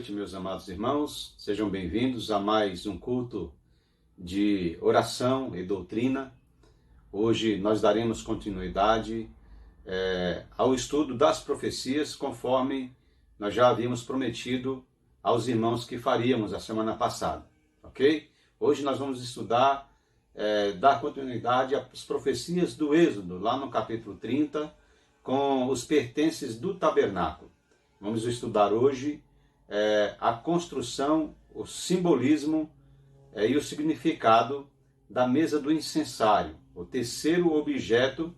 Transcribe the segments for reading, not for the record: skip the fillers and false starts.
noite, meus amados irmãos. Sejam bem-vindos a mais um culto de oração e doutrina. Hoje nós daremos continuidade ao estudo das profecias, conforme nós já havíamos prometido aos irmãos que faríamos a semana passada, ok? Hoje nós vamos estudar, dar continuidade às profecias do Êxodo, lá no capítulo 30, com os pertences do tabernáculo. Vamos estudar hoje a construção, o simbolismo e o significado da mesa do incensário, o terceiro objeto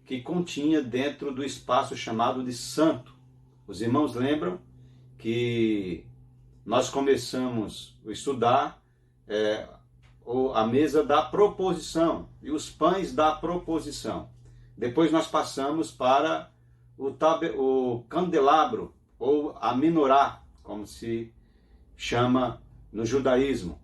que continha dentro do espaço chamado de santo. Os irmãos lembram que nós começamos a estudar a mesa da proposição e os pães da proposição. Depois nós passamos para o candelabro, ou a menorá, como se chama no judaísmo.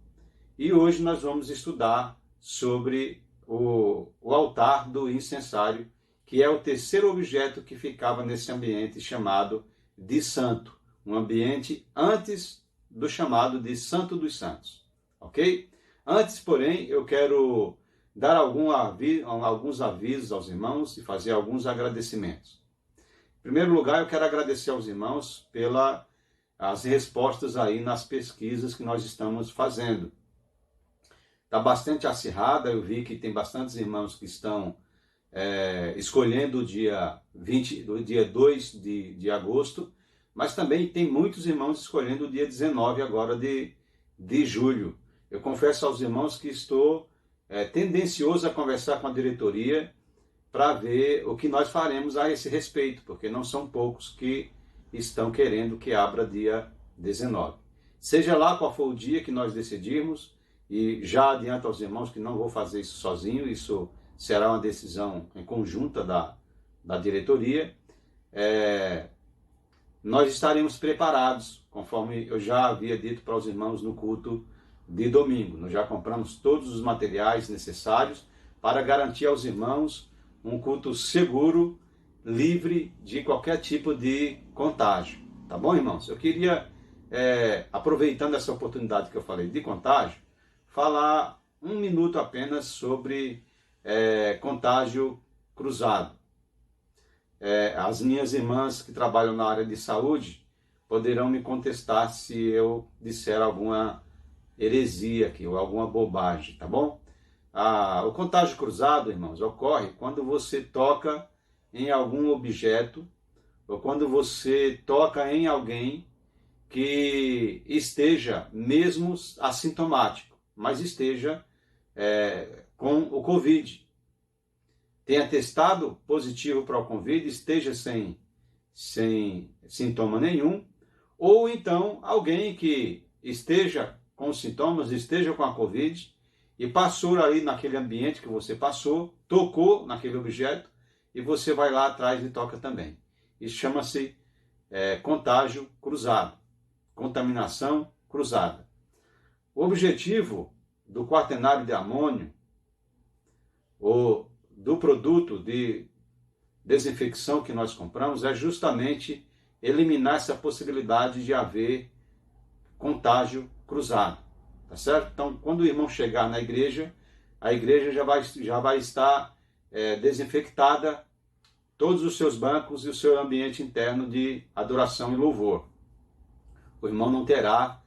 E hoje nós vamos estudar sobre o altar do incensário, que é o terceiro objeto que ficava nesse ambiente chamado de santo, um ambiente antes do chamado de Santo dos Santos, ok? Antes, porém, eu quero dar alguns avisos aos irmãos e fazer alguns agradecimentos. Em primeiro lugar, eu quero agradecer aos irmãos pelas respostas aí nas pesquisas que nós estamos fazendo. Está bastante acirrada, eu vi que tem bastantes irmãos que estão escolhendo o dia 2 de agosto, mas também tem muitos irmãos escolhendo o dia 19 agora de julho. Eu confesso aos irmãos que estou tendencioso a conversar com a diretoria para ver o que nós faremos a esse respeito, porque não são poucos que estão querendo que abra dia 19. Seja lá qual for o dia que nós decidirmos, e já adianto aos irmãos que não vou fazer isso sozinho, isso será uma decisão em conjunta da diretoria, nós estaremos preparados, conforme eu já havia dito para os irmãos no culto de domingo. Nós já compramos todos os materiais necessários para garantir aos irmãos um culto seguro, livre de qualquer tipo de contágio. Tá bom, irmãos? Eu queria, aproveitando essa oportunidade que eu falei de contágio, falar um minuto apenas sobre contágio cruzado. As minhas irmãs que trabalham na área de saúde poderão me contestar se eu disser alguma heresia aqui, ou alguma bobagem, tá bom? O contágio cruzado, irmãos, ocorre quando você toca em algum objeto, ou quando você toca em alguém que esteja mesmo assintomático, mas esteja com o Covid. Tenha testado positivo para o Covid, esteja sem sintoma nenhum, ou então alguém que esteja com sintomas, esteja com a Covid, e passou ali naquele ambiente que você passou, tocou naquele objeto, e você vai lá atrás e toca também. Isso chama-se contágio cruzado, contaminação cruzada. O objetivo do quaternário de amônio, ou do produto de desinfecção que nós compramos, é justamente eliminar essa possibilidade de haver contágio cruzado. Tá certo? Então, quando o irmão chegar na igreja, a igreja já vai estar desinfectada, todos os seus bancos e o seu ambiente interno de adoração e louvor. O irmão não terá,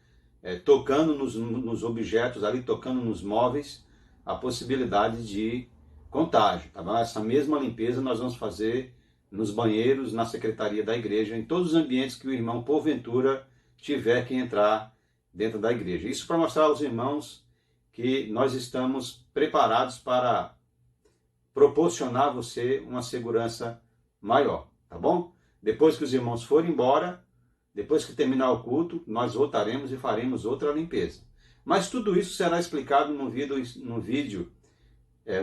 tocando nos objetos ali, tocando nos móveis, a possibilidade de contágio. Tá bom? Essa mesma limpeza nós vamos fazer nos banheiros, na secretaria da igreja, em todos os ambientes que o irmão, porventura, tiver que entrar dentro da igreja. Isso para mostrar aos irmãos que nós estamos preparados para proporcionar a você uma segurança maior, tá bom? Depois que os irmãos forem embora, depois que terminar o culto, nós voltaremos e faremos outra limpeza. Mas tudo isso será explicado no vídeo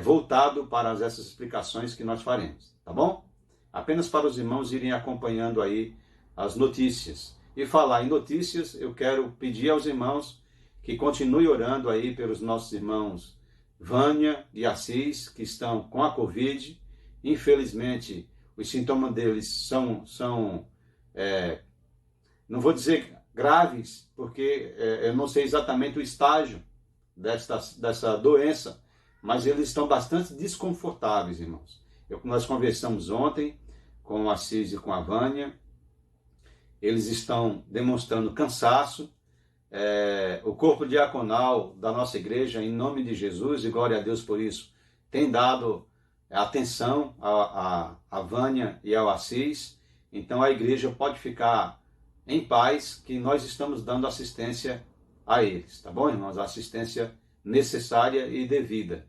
voltado para essas explicações que nós faremos, tá bom? Apenas para os irmãos irem acompanhando aí as notícias. E falar em notícias, eu quero pedir aos irmãos que continuem orando aí pelos nossos irmãos Vânia e Assis, que estão com a Covid. Infelizmente, os sintomas deles são não vou dizer graves, porque eu não sei exatamente o estágio dessa doença, mas eles estão bastante desconfortáveis, irmãos. Nós conversamos ontem com o Assis e com a Vânia, eles estão demonstrando cansaço. O corpo diaconal da nossa igreja, em nome de Jesus, e glória a Deus por isso, tem dado atenção a Vânia e ao Assis. Então a igreja pode ficar em paz, que nós estamos dando assistência a eles, tá bom, irmãos? A assistência necessária e devida.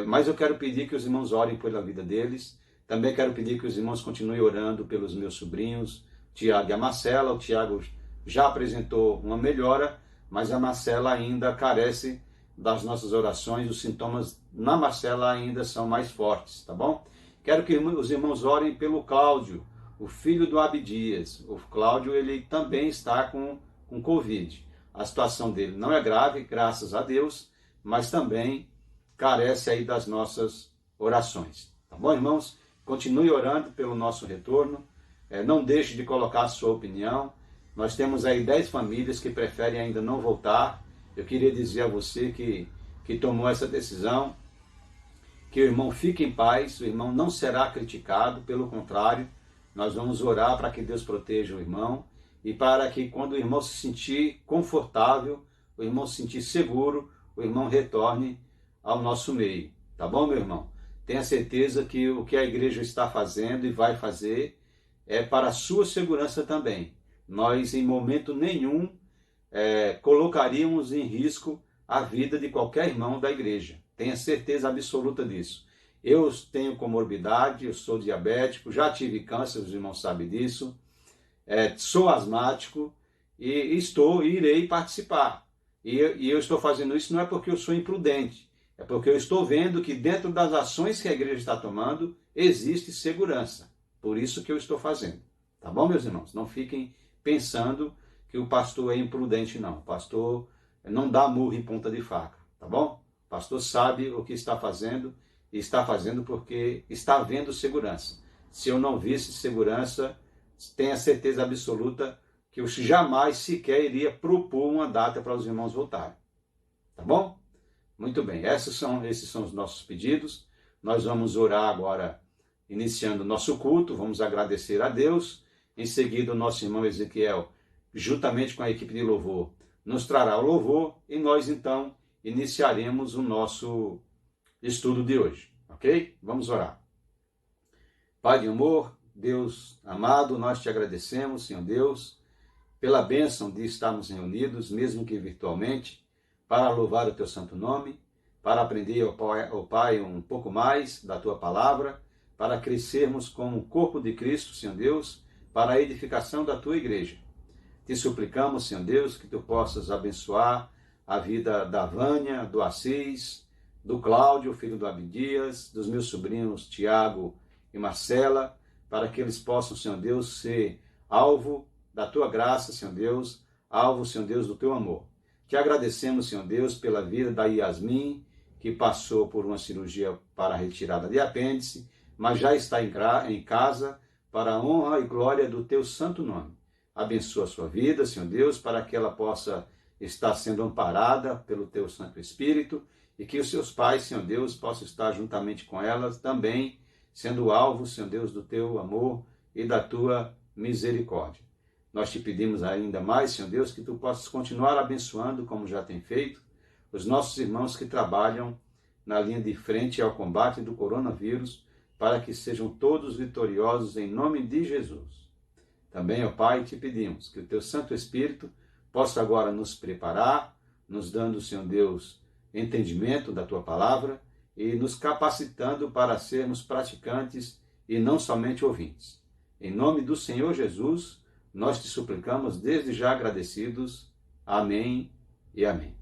Mas eu quero pedir que os irmãos orem pela vida deles. Também quero pedir que os irmãos continuem orando pelos meus sobrinhos, Tiago e a Marcela. O Tiago já apresentou uma melhora, mas a Marcela ainda carece das nossas orações. Os sintomas na Marcela ainda são mais fortes, tá bom? Quero que os irmãos orem pelo Cláudio, o filho do Abdias. O Cláudio, ele também está com Covid. A situação dele não é grave, graças a Deus, mas também carece aí das nossas orações. Tá bom, irmãos? Continue orando pelo nosso retorno. Não deixe de colocar a sua opinião. Nós temos aí 10 famílias que preferem ainda não voltar. Eu queria dizer a você que tomou essa decisão, que o irmão fique em paz, o irmão não será criticado, pelo contrário, nós vamos orar para que Deus proteja o irmão e para que quando o irmão se sentir confortável, o irmão se sentir seguro, o irmão retorne ao nosso meio. Tá bom, meu irmão? Tenha certeza que o que a igreja está fazendo e vai fazer é para a sua segurança também. Nós, em momento nenhum, colocaríamos em risco a vida de qualquer irmão da igreja. Tenha certeza absoluta disso. Eu tenho comorbidade, eu sou diabético, já tive câncer, os irmãos sabem disso, sou asmático e irei participar. E eu estou fazendo isso não é porque eu sou imprudente, é porque eu estou vendo que dentro das ações que a igreja está tomando, existe segurança. Por isso que eu estou fazendo. Tá bom, meus irmãos? Não fiquem pensando que o pastor é imprudente, não. O pastor não dá murro em ponta de faca, tá bom? O pastor sabe o que está fazendo e está fazendo porque está vendo segurança. Se eu não visse segurança, tenha certeza absoluta que eu jamais sequer iria propor uma data para os irmãos voltarem. Tá bom? Muito bem, esses são os nossos pedidos. Nós vamos orar agora, iniciando o nosso culto, vamos agradecer a Deus. Em seguida, o nosso irmão Ezequiel, juntamente com a equipe de louvor, nos trará o louvor e nós, então, iniciaremos o nosso estudo de hoje, ok? Vamos orar. Pai de amor, Deus amado, nós te agradecemos, Senhor Deus, pela bênção de estarmos reunidos, mesmo que virtualmente, para louvar o teu santo nome, para aprender, ó Pai, um pouco mais da tua palavra, para crescermos como o corpo de Cristo, Senhor Deus, para a edificação da tua igreja. Te suplicamos, Senhor Deus, que tu possas abençoar a vida da Vânia, do Assis, do Cláudio, filho do Abdias, dos meus sobrinhos Tiago e Marcela, para que eles possam, Senhor Deus, ser alvo da tua graça, Senhor Deus, alvo, Senhor Deus, do teu amor. Te agradecemos, Senhor Deus, pela vida da Yasmin, que passou por uma cirurgia para a retirada de apêndice, mas já está em casa para a honra e glória do teu santo nome. Abençoa a sua vida, Senhor Deus, para que ela possa estar sendo amparada pelo teu Santo Espírito e que os seus pais, Senhor Deus, possam estar juntamente com elas também, sendo alvo, Senhor Deus, do teu amor e da tua misericórdia. Nós te pedimos ainda mais, Senhor Deus, que tu possas continuar abençoando, como já tem feito, os nossos irmãos que trabalham na linha de frente ao combate do coronavírus, para que sejam todos vitoriosos em nome de Jesus. Também, ó Pai, te pedimos que o teu Santo Espírito possa agora nos preparar, nos dando, Senhor Deus, entendimento da tua palavra e nos capacitando para sermos praticantes e não somente ouvintes. Em nome do Senhor Jesus, nós te suplicamos desde já agradecidos. Amém e amém.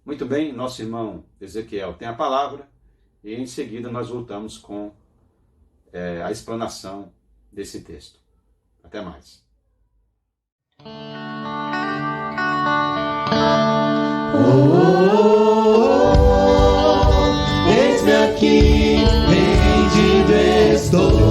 Muito bem, nosso irmão Ezequiel tem a palavra e em seguida nós voltamos com a explanação desse texto. Até mais. Eis-me aqui, rendido estou.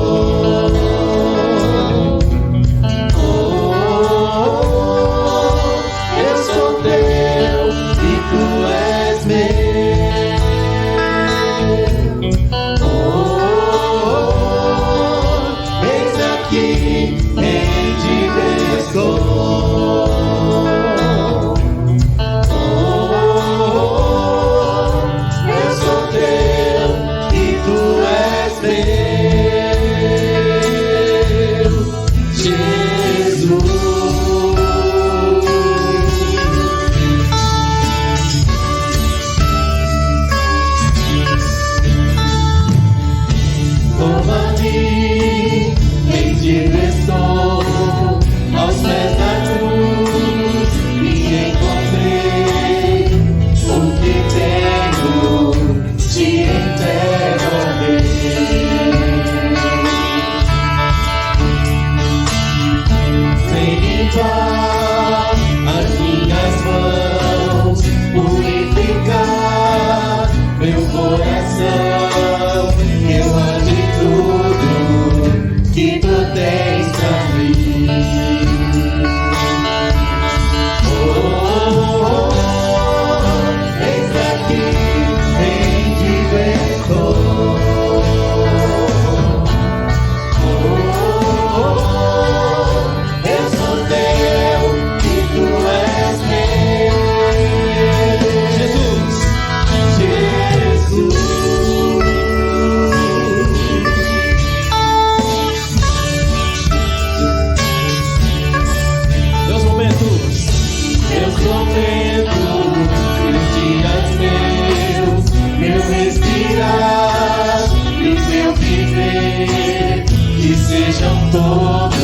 respirar e meu viver, que sejam todos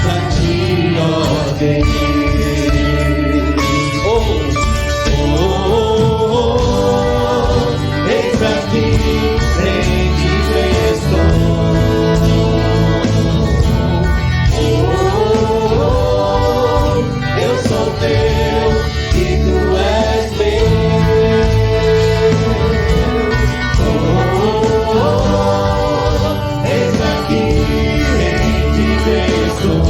pra ti, ó Deus. Eis aqui, rendido estou. Eu sou teu e tu és meu. Eis aqui, rendido estou.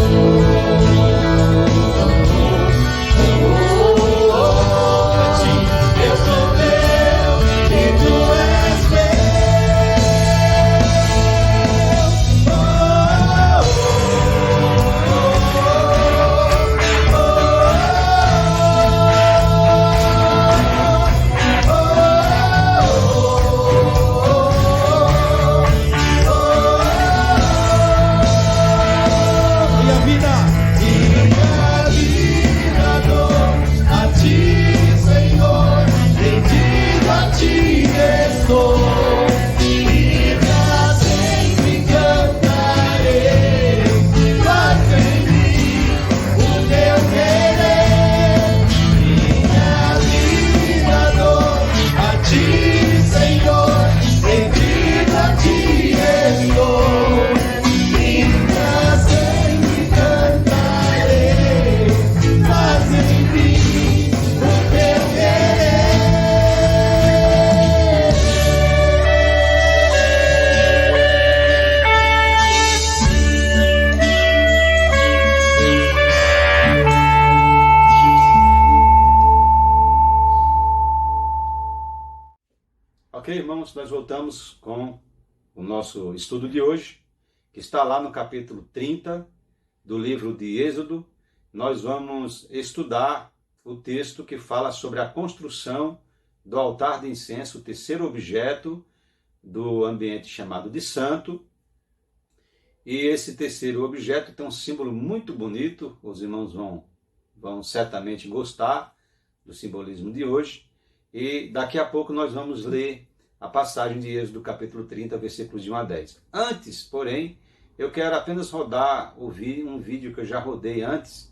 Eu sou teu e tu és minha vida dou a ti, Senhor, rendido a ti estou. E pra sempre cantarei, faz em mim o teu querer. Minha vida dou a ti, Senhor, rendido a ti estou. E pra sempre cantarei, faz em mim o teu querer. Ok, irmãos, nós voltamos com o nosso estudo de hoje, que está lá no capítulo 30 do livro de Êxodo. Nós vamos estudar o texto que fala sobre a construção do altar de incenso, o terceiro objeto do ambiente chamado de santo. E esse terceiro objeto tem um símbolo muito bonito, os irmãos vão certamente gostar do simbolismo de hoje. E daqui a pouco nós vamos ler a passagem de Êxodo, capítulo 30, versículos de 1 a 10. Antes, porém, eu quero apenas rodar um vídeo que eu já rodei antes,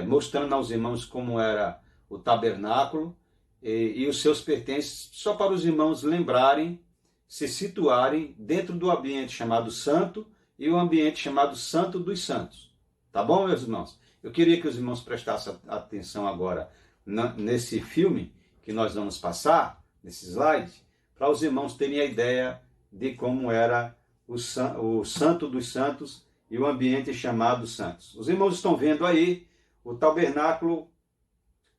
mostrando aos irmãos como era o tabernáculo e os seus pertences, só para os irmãos lembrarem, se situarem dentro do ambiente chamado santo e o ambiente chamado santo dos santos. Tá bom, meus irmãos? Eu queria que os irmãos prestassem atenção agora nesse filme que nós vamos passar, nesse slide, para os irmãos terem a ideia de como era o santo dos santos e o ambiente chamado santos. Os irmãos estão vendo aí o tabernáculo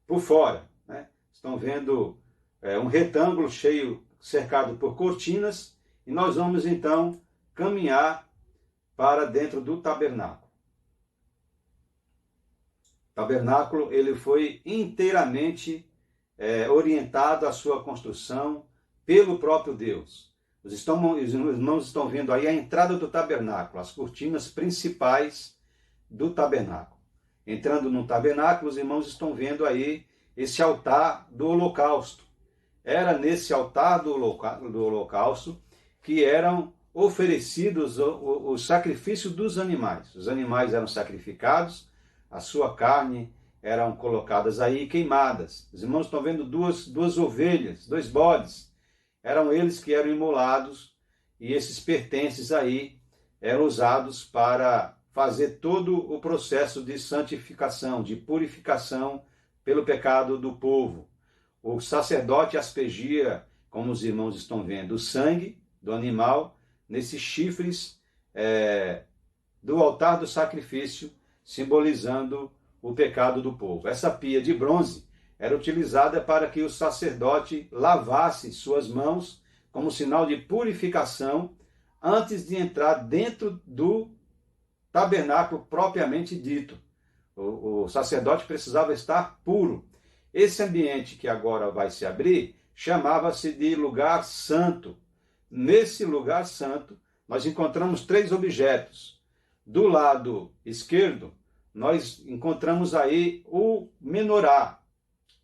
por fora, né? Estão vendo um retângulo cheio, cercado por cortinas, e nós vamos então caminhar para dentro do tabernáculo. O tabernáculo ele foi inteiramente orientado à sua construção pelo próprio Deus. Os irmãos estão vendo aí a entrada do tabernáculo, as cortinas principais do tabernáculo. Entrando no tabernáculo, os irmãos estão vendo aí esse altar do holocausto. Era nesse altar do holocausto que eram oferecidos o sacrifício dos animais. Os animais eram sacrificados, a sua carne eram colocadas aí queimadas. Os irmãos estão vendo duas ovelhas, 2 bodes. Eram eles que eram imolados, e esses pertences aí eram usados para fazer todo o processo de santificação, de purificação pelo pecado do povo. O sacerdote aspergia, como os irmãos estão vendo, o sangue do animal nesses chifres do altar do sacrifício, simbolizando o pecado do povo. Essa pia de bronze era utilizada para que o sacerdote lavasse suas mãos como sinal de purificação antes de entrar dentro do tabernáculo propriamente dito. O sacerdote precisava estar puro. Esse ambiente que agora vai se abrir chamava-se de lugar santo. Nesse lugar santo, nós encontramos 3 objetos. Do lado esquerdo, nós encontramos aí o menorá.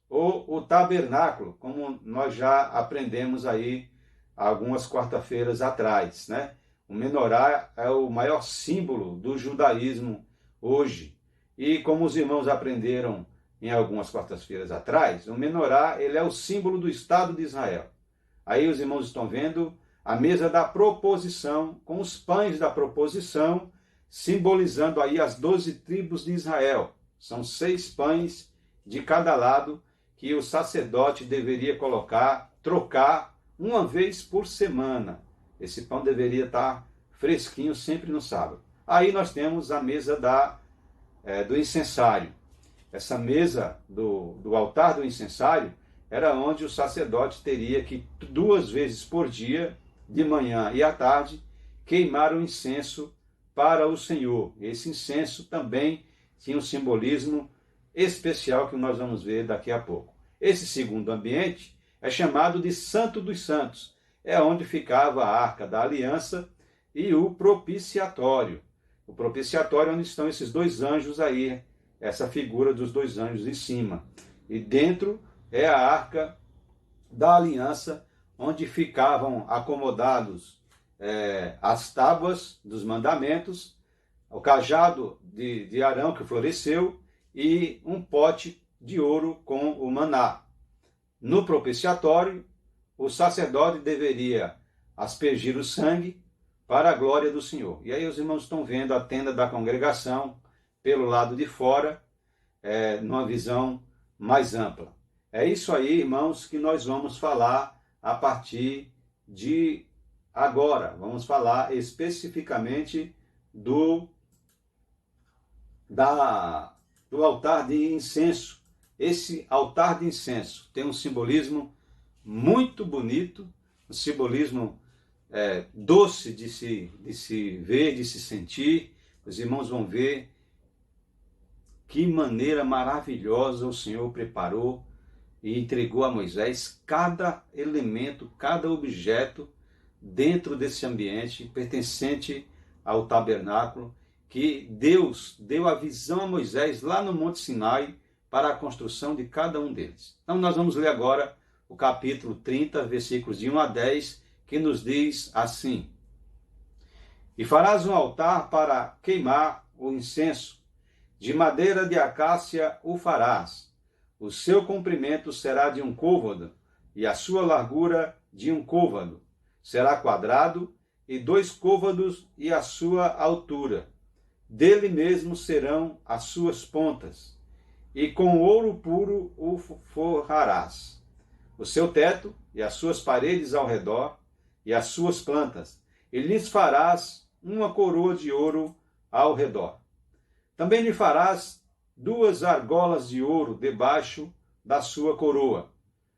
ou o tabernáculo, como nós já aprendemos aí algumas quarta-feiras atrás, né? O menorá é o maior símbolo do judaísmo hoje. E como os irmãos aprenderam em algumas quartas-feiras atrás, o menorá ele é o símbolo do Estado de Israel. Aí os irmãos estão vendo a mesa da proposição, com os pães da proposição, simbolizando aí as 12 tribos de Israel. São 6 pães de cada lado que o sacerdote deveria trocar uma vez por semana. Esse pão deveria estar fresquinho sempre no sábado. Aí nós temos a mesa do incensário. Essa mesa do altar do incensário era onde o sacerdote teria que 2 vezes por dia, de manhã e à tarde, queimar o incenso para o Senhor. Esse incenso também tinha um simbolismo especial que nós vamos ver daqui a pouco. Esse segundo ambiente é chamado de Santo dos Santos. É onde ficava a Arca da Aliança e o propiciatório. O propiciatório é onde estão esses 2 anjos aí, essa figura dos 2 anjos em cima. E dentro é a Arca da Aliança, onde ficavam acomodados as tábuas dos mandamentos, o cajado de Arão que floresceu e um pote de ouro com o maná. No propiciatório, o sacerdote deveria aspergir o sangue para a glória do Senhor. E aí os irmãos estão vendo a tenda da congregação pelo lado de fora, numa visão mais ampla. É isso aí, irmãos, que nós vamos falar a partir de agora. Vamos falar especificamente do altar de incenso. Esse altar de incenso tem um simbolismo muito bonito, um simbolismo doce de se ver, de se sentir. Os irmãos vão ver que maneira maravilhosa o Senhor preparou e entregou a Moisés cada elemento, cada objeto dentro desse ambiente pertencente ao tabernáculo, que Deus deu a visão a Moisés lá no Monte Sinai para a construção de cada um deles. Então nós vamos ler agora o capítulo 30, versículos de 1 a 10, que nos diz assim: E farás um altar para queimar o incenso, de madeira de acácia o farás. O seu comprimento será de 1 côvado, e a sua largura de 1 côvado. Será quadrado, e 2 côvados e a sua altura. Dele mesmo serão as suas pontas, e com ouro puro o forrarás. O seu teto e as suas paredes ao redor, e as suas plantas, e lhes farás uma coroa de ouro ao redor. Também lhe farás 2 argolas de ouro debaixo da sua coroa.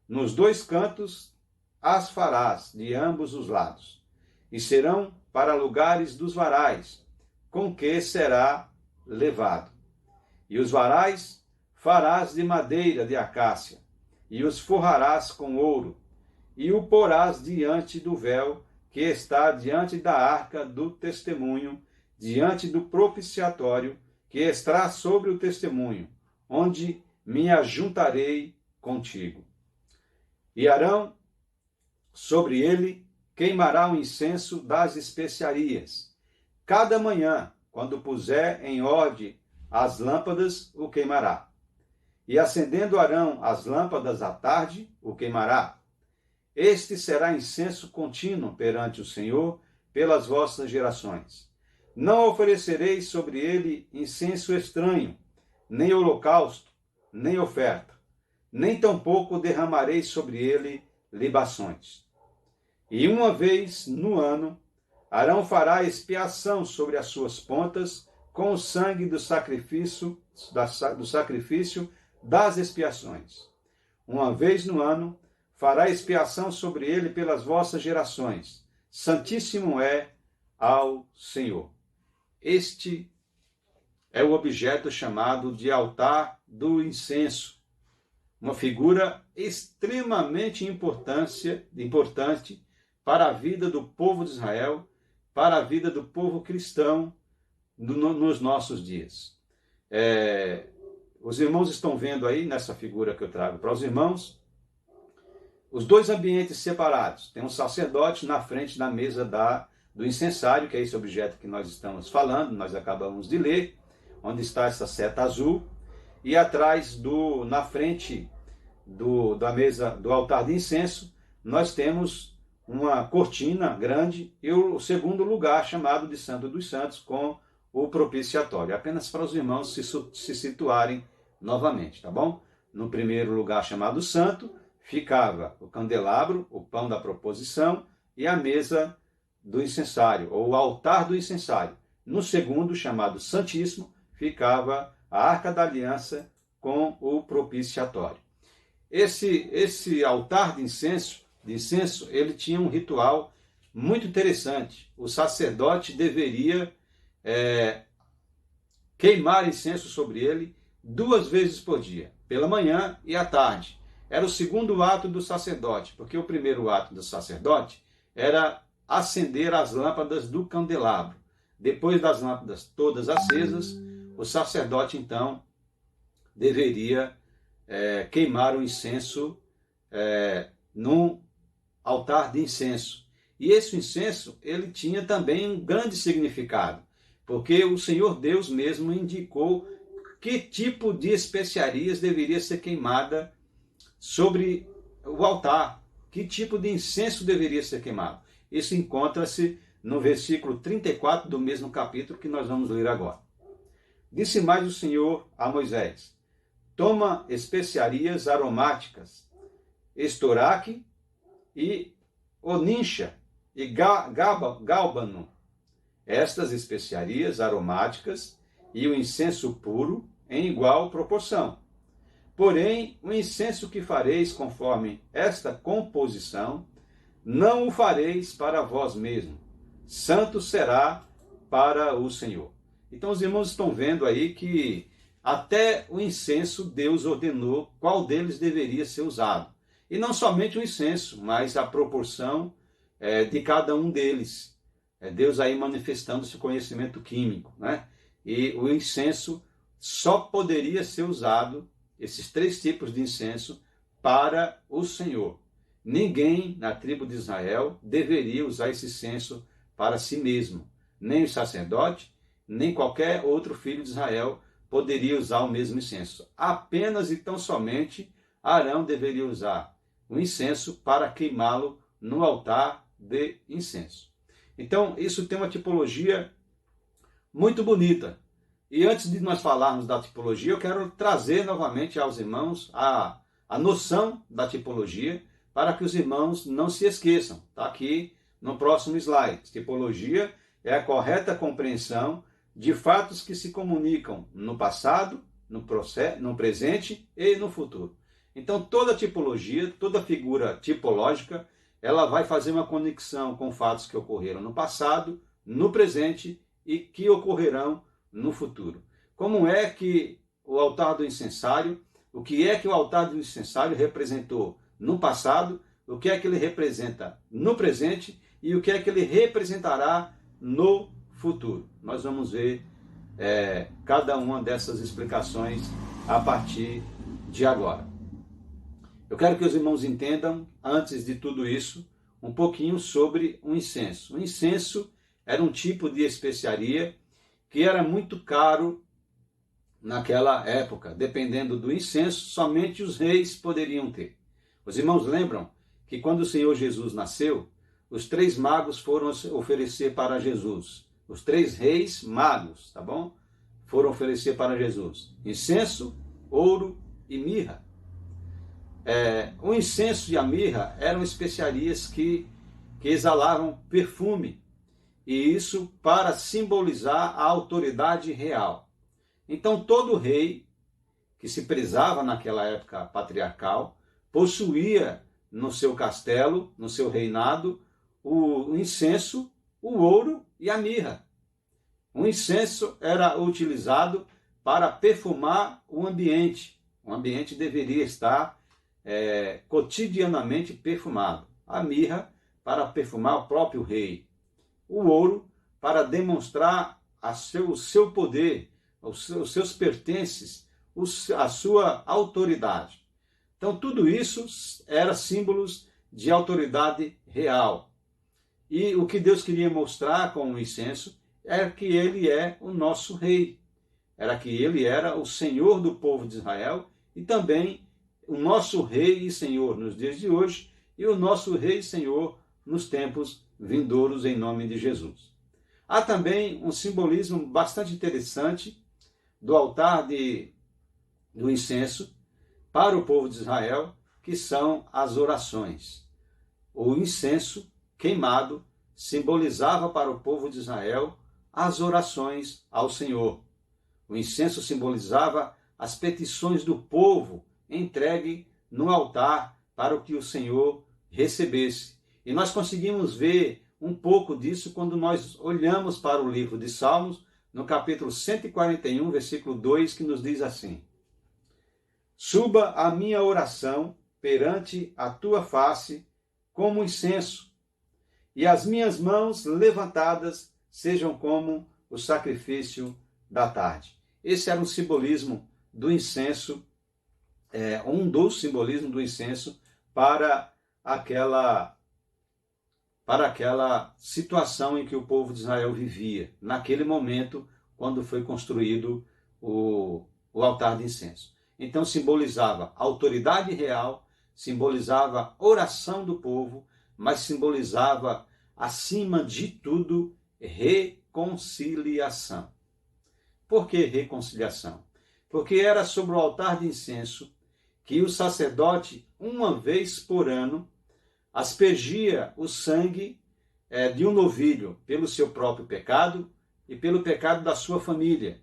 Nos 2 cantos as farás de ambos os lados, e serão para lugares dos varais, com que será levado. E os varais farás de madeira de acácia, e os forrarás com ouro, e o porás diante do véu que está diante da arca do testemunho, diante do propiciatório que está sobre o testemunho, onde me ajuntarei contigo. E Arão, sobre ele, queimará o incenso das especiarias. Cada manhã, quando puser em ordem as lâmpadas, o queimará. E acendendo Arão as lâmpadas à tarde, o queimará. Este será incenso contínuo perante o Senhor pelas vossas gerações. Não oferecereis sobre ele incenso estranho, nem holocausto, nem oferta, nem tampouco derramareis sobre ele libações. E uma vez no ano, Arão fará expiação sobre as suas pontas com o sangue do sacrifício das expiações. Uma vez no ano, fará expiação sobre ele pelas vossas gerações. Santíssimo é ao Senhor. Este é o objeto chamado de altar do incenso. Uma figura extremamente importante para a vida do povo de Israel, para a vida do povo cristão nos nossos dias. os irmãos estão vendo aí, nessa figura que eu trago para os irmãos, os dois ambientes separados. Tem um sacerdote na frente da mesa do incensário, que é esse objeto que nós estamos falando, nós acabamos de ler, onde está essa seta azul, e atrás, na frente da mesa do altar de incenso, nós temos uma cortina grande e o segundo lugar chamado de Santo dos Santos, com o propiciatório. Apenas para os irmãos se situarem novamente, tá bom? No primeiro lugar chamado Santo, ficava o candelabro, o pão da proposição e a mesa do incensário, ou o altar do incensário. No segundo, chamado Santíssimo, ficava a Arca da Aliança com o propiciatório. Esse altar de incenso, ele tinha um ritual muito interessante. O sacerdote deveria queimar incenso sobre ele 2 vezes por dia, pela manhã e à tarde. Era o segundo ato do sacerdote, porque o primeiro ato do sacerdote era acender as lâmpadas do candelabro. Depois das lâmpadas todas acesas, o sacerdote então deveria queimar o incenso no altar de incenso. E esse incenso, ele tinha também um grande significado, porque o Senhor Deus mesmo indicou que tipo de especiarias deveria ser queimada sobre o altar, que tipo de incenso deveria ser queimado. Isso encontra-se no versículo 34 do mesmo capítulo que nós vamos ler agora. Disse mais o Senhor a Moisés: toma especiarias aromáticas, estoraque e onincha e gálbano, estas especiarias aromáticas e o incenso puro em igual proporção. Porém, o incenso que fareis conforme esta composição, não o fareis para vós mesmos, santo será para o Senhor. Então os irmãos estão vendo aí que até o incenso Deus ordenou qual deles deveria ser usado. E não somente o incenso, mas a proporção de cada um deles. Deus aí manifestando seu conhecimento químico, né? E o incenso só poderia ser usado, esses 3 tipos de incenso, para o Senhor. Ninguém na tribo de Israel deveria usar esse incenso para si mesmo. Nem o sacerdote, nem qualquer outro filho de Israel poderia usar o mesmo incenso. Apenas e tão somente Arão deveria usar o incenso para queimá-lo no altar de incenso. Então, isso tem uma tipologia muito bonita. E antes de nós falarmos da tipologia, eu quero trazer novamente aos irmãos a noção da tipologia, para que os irmãos não se esqueçam. Está aqui no próximo slide. Tipologia é a correta compreensão de fatos que se comunicam no passado, no presente e no futuro. Então, toda tipologia, toda figura tipológica, ela vai fazer uma conexão com fatos que ocorreram no passado, no presente e que ocorrerão no futuro. Como é que o altar do incensário, o que é que o altar do incensário representou no passado, o que é que ele representa no presente e o que é que ele representará no futuro. Nós vamos ver cada uma dessas explicações a partir de agora. Eu quero que os irmãos entendam, antes de tudo isso, um pouquinho sobre o incenso. O incenso era um tipo de especiaria que era muito caro naquela época. Dependendo do incenso, somente os reis poderiam ter. Os irmãos lembram que quando o Senhor Jesus nasceu, os 3 magos foram oferecer para Jesus. Os 3 reis magos, tá bom? Foram oferecer para Jesus incenso, ouro e mirra. O incenso e a mirra eram especiarias que exalavam perfume, e isso para simbolizar a autoridade real. Então todo rei que se prezava naquela época patriarcal possuía no seu castelo, no seu reinado, o incenso, o ouro e a mirra. O incenso era utilizado para perfumar o ambiente. O ambiente deveria estar cotidianamente perfumado. A mirra para perfumar o próprio rei. O ouro para demonstrar o seu poder, os seus pertences, a sua autoridade. Então, tudo isso era símbolos de autoridade real. E o que Deus queria mostrar com o incenso era que ele é o nosso rei. Era que ele era o Senhor do povo de Israel e também o nosso rei e Senhor nos dias de hoje e o nosso rei e Senhor nos tempos vindouros em nome de Jesus. Há também um simbolismo bastante interessante do altar do incenso para o povo de Israel, que são as orações. O incenso queimado simbolizava para o povo de Israel as orações ao Senhor. O incenso simbolizava as petições do povo entregue no altar para o que o Senhor recebesse. E nós conseguimos ver um pouco disso quando nós olhamos para o livro de Salmos, no capítulo 141, versículo 2, que nos diz assim: Suba a minha oração perante a tua face como incenso, e as minhas mãos levantadas sejam como o sacrifício da tarde. Esse era um simbolismo do incenso, um dos simbolismos do incenso para aquela situação em que o povo de Israel vivia, naquele momento, quando foi construído o altar de incenso. Então simbolizava autoridade real, simbolizava oração do povo, mas simbolizava, acima de tudo, reconciliação. Por que reconciliação? Porque era sobre o altar de incenso que o sacerdote, uma vez por ano, aspergia o sangue de um novilho pelo seu próprio pecado e pelo pecado da sua família.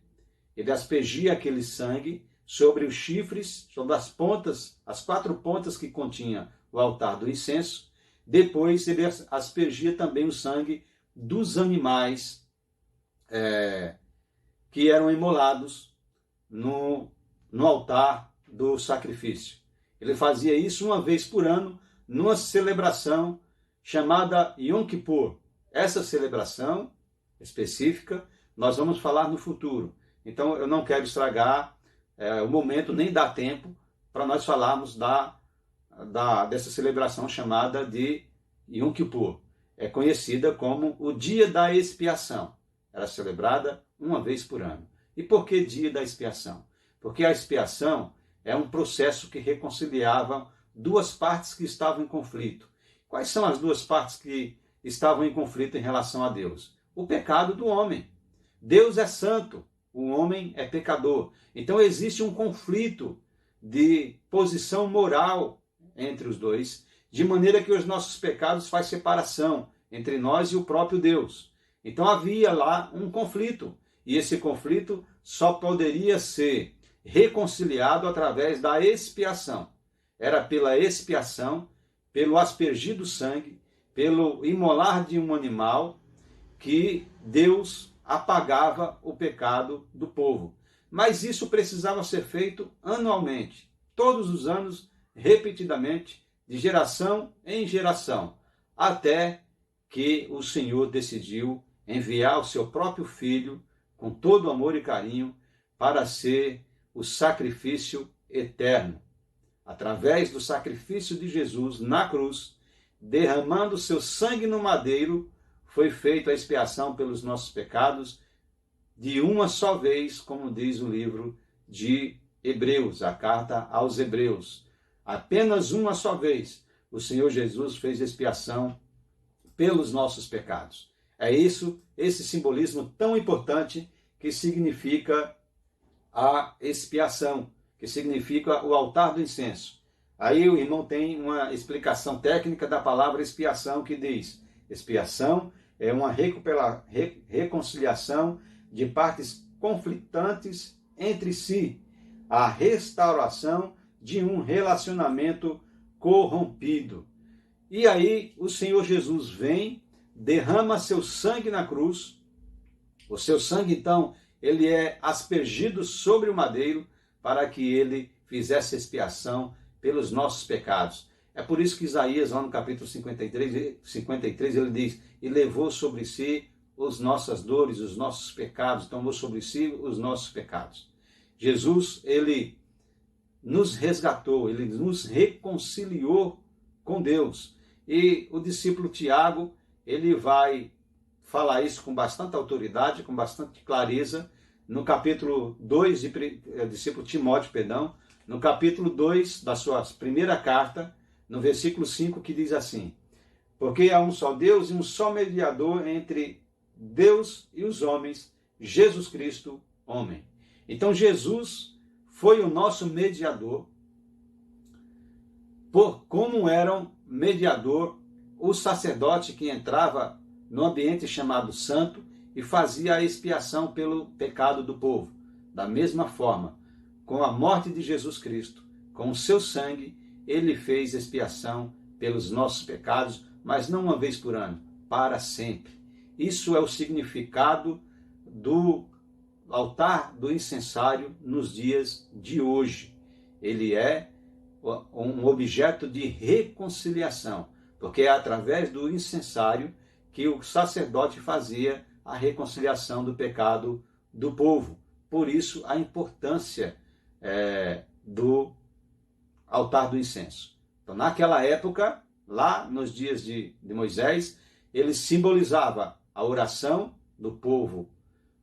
Ele aspergia aquele sangue sobre os chifres, sobre as pontas, as 4 pontas que continha o altar do incenso. Depois ele aspergia também o sangue dos animais que eram imolados no altar do sacrifício. Ele fazia isso uma vez por ano, numa celebração chamada Yom Kippur. Essa celebração específica nós vamos falar no futuro. Então eu não quero estragar o momento, nem dar tempo para nós falarmos dessa celebração chamada de Yom Kippur. É conhecida como o Dia da Expiação. Era celebrada uma vez por ano. E por que Dia da Expiação? Porque a expiação é um processo que reconciliava duas partes que estavam em conflito. Quais são as duas partes que estavam em conflito em relação a Deus? O pecado do homem. Deus é santo, o homem é pecador. Então existe um conflito de posição moral entre os dois, de maneira que os nossos pecados fazem separação entre nós e o próprio Deus. Então havia lá um conflito, e esse conflito só poderia ser reconciliado através da expiação. Era pela expiação, pelo aspergir do sangue, pelo imolar de um animal, que Deus apagava o pecado do povo. Mas isso precisava ser feito anualmente, todos os anos, repetidamente, de geração em geração, até que o Senhor decidiu enviar o seu próprio Filho, com todo amor e carinho, para ser o sacrifício eterno. Através do sacrifício de Jesus na cruz, derramando seu sangue no madeiro, foi feita a expiação pelos nossos pecados de uma só vez, como diz o livro de Hebreus, a carta aos Hebreus. Apenas uma só vez o Senhor Jesus fez expiação pelos nossos pecados. É isso, esse simbolismo tão importante que significa a expiação, que significa o altar do incenso. Aí o irmão tem uma explicação técnica da palavra expiação que diz: expiação é uma reconciliação de partes conflitantes entre si, a restauração de um relacionamento corrompido. E aí o Senhor Jesus vem, derrama seu sangue na cruz. O seu sangue, então, ele é aspergido sobre o madeiro para que ele fizesse expiação pelos nossos pecados. É por isso que Isaías, lá no capítulo 53 ele diz: e levou sobre si as nossas dores, os nossos pecados, tomou sobre si os nossos pecados. Jesus, ele nos resgatou, ele nos reconciliou com Deus. E o discípulo Tiago, ele vai falar isso com bastante autoridade, com bastante clareza, no capítulo 2, discípulo Timóteo, perdão, no capítulo 2 da sua primeira carta, no versículo 5, que diz assim: porque há um só Deus e um só mediador entre Deus e os homens, Jesus Cristo, homem. Então Jesus foi o nosso mediador, como era um mediador o sacerdote que entrava no ambiente chamado santo e fazia a expiação pelo pecado do povo. Da mesma forma, com a morte de Jesus Cristo, com o seu sangue, ele fez expiação pelos nossos pecados, mas não uma vez por ano, para sempre. Isso é o significado do altar do incensário nos dias de hoje. Ele é um objeto de reconciliação, porque é através do incensário que o sacerdote fazia a reconciliação do pecado do povo. Por isso, a importância do altar do incenso. Então, naquela época, lá nos dias de Moisés, ele simbolizava a oração do povo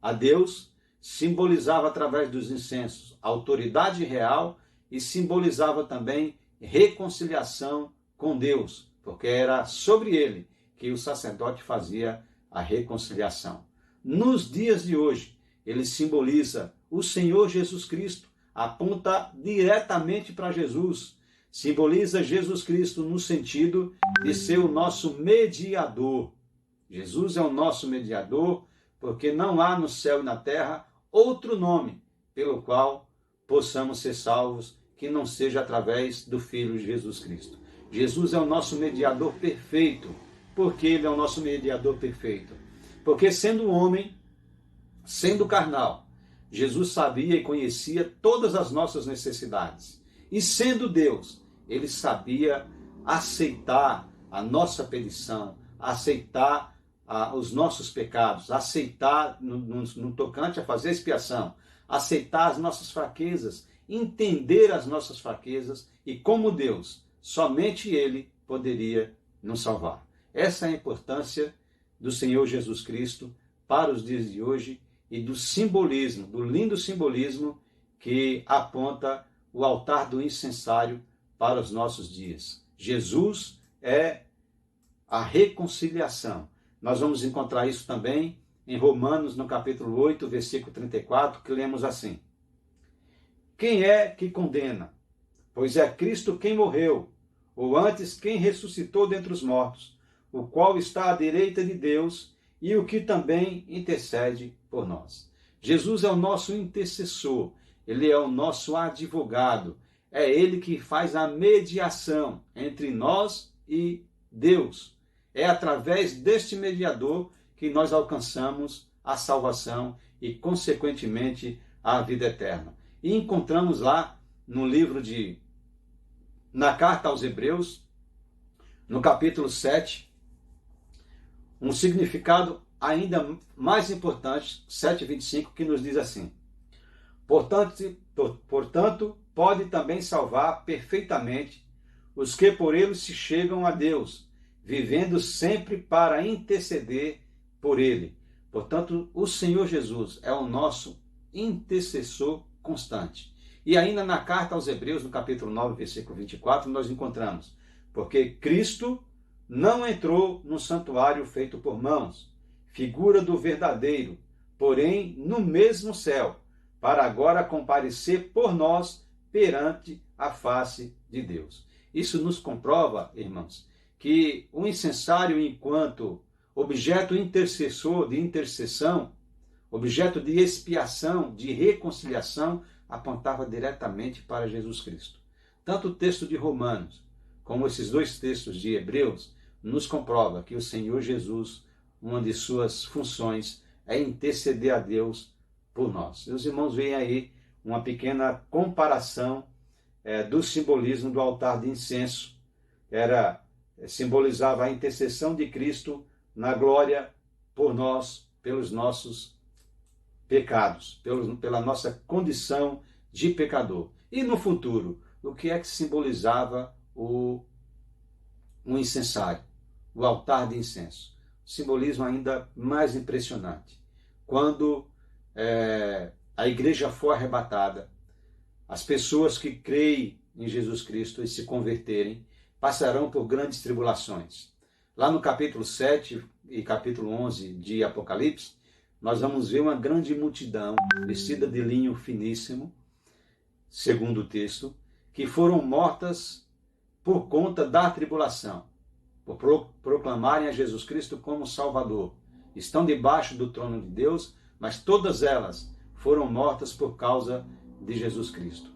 a Deus, simbolizava através dos incensos a autoridade real e simbolizava também reconciliação com Deus, porque era sobre ele que o sacerdote fazia a reconciliação. Nos dias de hoje, ele simboliza o Senhor Jesus Cristo, aponta diretamente para Jesus, simboliza Jesus Cristo no sentido de ser o nosso mediador. Jesus é o nosso mediador, porque não há no céu e na terra outro nome pelo qual possamos ser salvos que não seja através do Filho de Jesus Cristo. Jesus é o nosso mediador perfeito. Por que ele é o nosso mediador perfeito? Porque sendo homem, sendo carnal, Jesus sabia e conhecia todas as nossas necessidades. E sendo Deus, ele sabia aceitar a nossa petição, aceitar os nossos pecados, aceitar no tocante a fazer expiação, aceitar as nossas fraquezas, entender as nossas fraquezas e como Deus, somente ele poderia nos salvar. Essa é a importância do Senhor Jesus Cristo para os dias de hoje e do simbolismo, do lindo simbolismo que aponta o altar do incensário para os nossos dias. Jesus é a reconciliação. Nós vamos encontrar isso também em Romanos, no capítulo 8, versículo 34, que lemos assim: quem é que condena? Pois é Cristo quem morreu, ou antes quem ressuscitou dentre os mortos, o qual está à direita de Deus e o que também intercede por nós. Jesus é o nosso intercessor, ele é o nosso advogado, é ele que faz a mediação entre nós e Deus. É através deste mediador que nós alcançamos a salvação e, consequentemente, a vida eterna. E encontramos lá no na carta aos Hebreus, no capítulo 7, um significado ainda mais importante, 7:25, que nos diz assim: Portanto, pode também salvar perfeitamente os que por ele se chegam a Deus, vivendo sempre para interceder por ele. Portanto, o Senhor Jesus é o nosso intercessor constante. E ainda na carta aos Hebreus, no capítulo 9, versículo 24, nós encontramos: porque Cristo não entrou no santuário feito por mãos, figura do verdadeiro, porém no mesmo céu, para agora comparecer por nós perante a face de Deus. Isso nos comprova, irmãos, que o incensário, enquanto objeto intercessor de intercessão, objeto de expiação, de reconciliação, apontava diretamente para Jesus Cristo. Tanto o texto de Romanos, como esses dois textos de Hebreus, nos comprova que o Senhor Jesus, uma de suas funções é interceder a Deus por nós. Meus irmãos, veem aí uma pequena comparação do simbolismo do altar de incenso. Simbolizava a intercessão de Cristo na glória por nós, pelos nossos pecados, pela nossa condição de pecador. E no futuro, o que é que simbolizava um incensário, o altar de incenso? Simbolismo ainda mais impressionante. Quando a igreja for arrebatada, as pessoas que creem em Jesus Cristo e se converterem passarão por grandes tribulações. Lá no capítulo 7 e capítulo 11 de Apocalipse, nós vamos ver uma grande multidão vestida de linho finíssimo, segundo o texto, que foram mortas por conta da tribulação, por proclamarem a Jesus Cristo como Salvador. Estão debaixo do trono de Deus, mas todas elas foram mortas por causa de Jesus Cristo.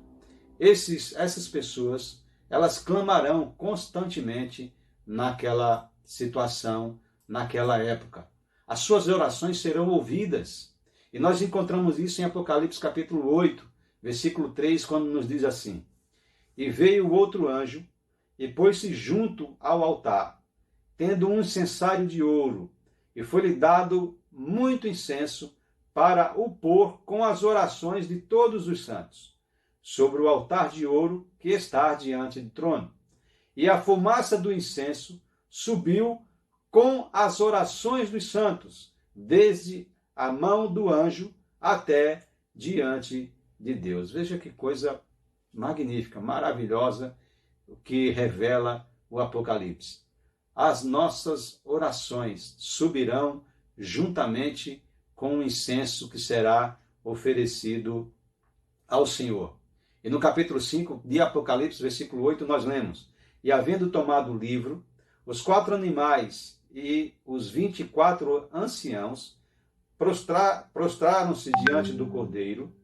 Essas pessoas, elas clamarão constantemente naquela situação, naquela época. As suas orações serão ouvidas. E nós encontramos isso em Apocalipse capítulo 8, versículo 3, quando nos diz assim: E veio outro anjo, e pôs-se junto ao altar, tendo um incensário de ouro, e foi-lhe dado muito incenso para o pôr com as orações de todos os santos, sobre o altar de ouro que está diante do trono. E a fumaça do incenso subiu com as orações dos santos, desde a mão do anjo até diante de Deus. Veja que coisa magnífica, maravilhosa, que revela o Apocalipse. As nossas orações subirão juntamente com o incenso que será oferecido ao Senhor. E no capítulo 5 de Apocalipse, versículo 8, nós lemos: E havendo tomado o livro, os 4 animais e os 24 anciãos prostraram-se diante do Cordeiro,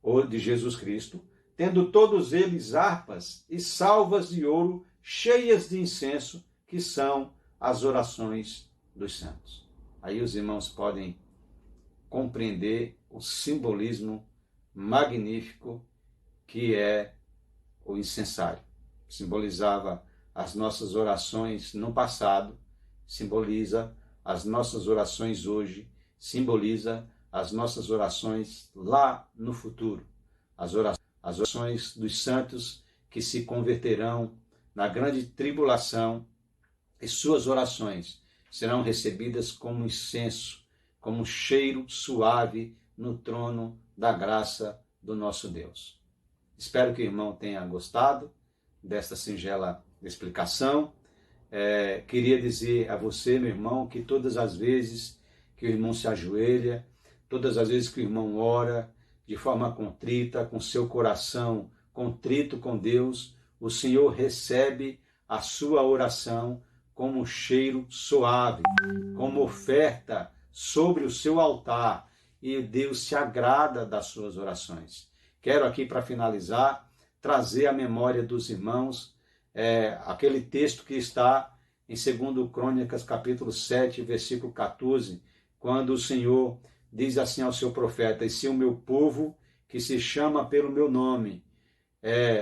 ou de Jesus Cristo, tendo todos eles harpas e salvas de ouro cheias de incenso, que são as orações dos santos. Aí os irmãos podem compreender o simbolismo magnífico que é o incensário. Simbolizava as nossas orações no passado, simboliza as nossas orações hoje, simboliza as nossas orações lá no futuro. As orações dos santos que se converterão na grande tribulação, e suas orações serão recebidas como incenso, como cheiro suave no trono da graça do nosso Deus. Espero que o irmão tenha gostado desta singela explicação. Queria dizer a você, meu irmão, que todas as vezes que o irmão se ajoelha, todas as vezes que o irmão ora de forma contrita, com seu coração contrito com Deus, o Senhor recebe a sua oração como um cheiro suave, como oferta sobre o seu altar, e Deus se agrada das suas orações. Quero aqui, para finalizar, trazer à memória dos irmãos aquele texto que está em 2 Crônicas, capítulo 7, versículo 14, quando o Senhor diz assim ao seu profeta: E se o meu povo, que se chama pelo meu nome,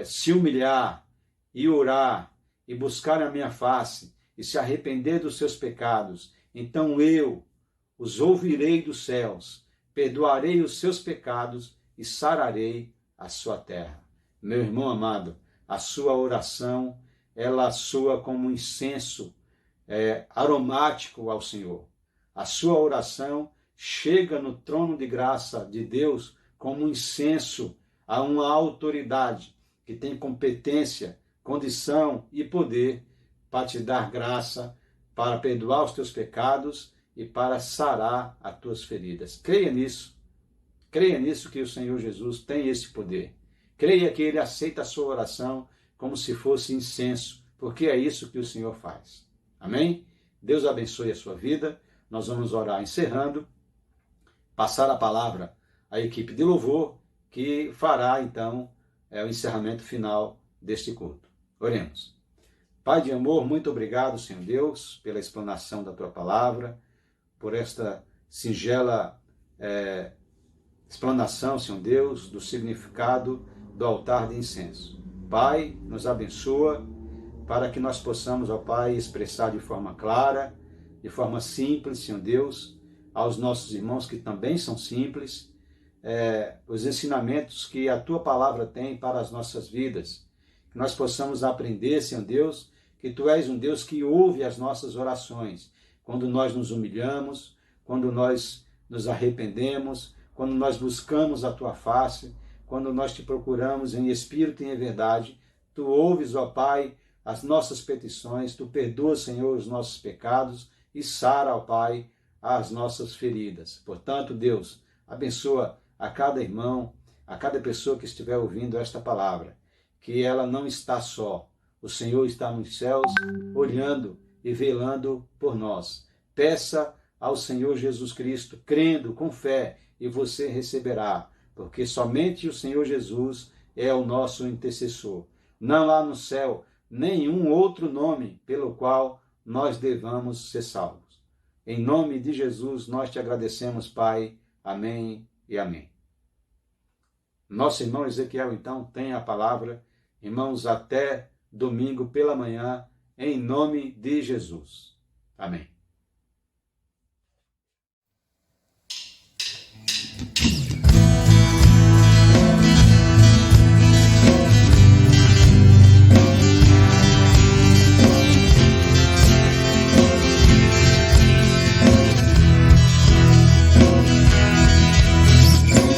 se humilhar e orar e buscar a minha face e se arrepender dos seus pecados, então eu os ouvirei dos céus, perdoarei os seus pecados e sararei a sua terra. Meu irmão amado, a sua oração, ela soa como um incenso aromático ao Senhor. A sua oração chega no trono de graça de Deus como um incenso a uma autoridade que tem competência, condição e poder para te dar graça, para perdoar os teus pecados e para sarar as tuas feridas. Creia nisso que o Senhor Jesus tem esse poder. Creia que Ele aceita a sua oração como se fosse incenso, porque é isso que o Senhor faz. Amém? Deus abençoe a sua vida. Nós vamos orar encerrando, passar a palavra à equipe de louvor, que fará então o encerramento final deste culto. Oremos. Pai de amor, muito obrigado, Senhor Deus, pela explanação da Tua palavra, por esta singela explanação, Senhor Deus, do significado do altar de incenso. Pai, nos abençoa para que nós possamos, ó Pai, expressar de forma clara, de forma simples, Senhor Deus, aos nossos irmãos que também são simples, os ensinamentos que a Tua palavra tem para as nossas vidas. Que nós possamos aprender, Senhor Deus, que Tu és um Deus que ouve as nossas orações. Quando nós nos humilhamos, quando nós nos arrependemos, quando nós buscamos a Tua face, quando nós Te procuramos em espírito e em verdade, Tu ouves, ó Pai, as nossas petições, Tu perdoa, Senhor, os nossos pecados e sara, ó Pai, as nossas feridas. Portanto, Deus, abençoa a cada irmão, a cada pessoa que estiver ouvindo esta palavra, que ela não está só. O Senhor está nos céus, olhando e velando por nós. Peça ao Senhor Jesus Cristo, crendo com fé, e você receberá, porque somente o Senhor Jesus é o nosso intercessor. Não há no céu nenhum outro nome pelo qual nós devamos ser salvos. Em nome de Jesus, nós Te agradecemos, Pai. Amém e amém. Nosso irmão Ezequiel, então, tem a palavra. Irmãos, até domingo pela manhã, em nome de Jesus. Amém.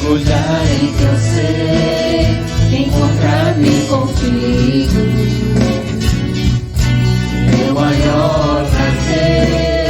Olhar em teu ser, encontrar-me contigo, meu maior prazer.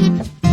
Música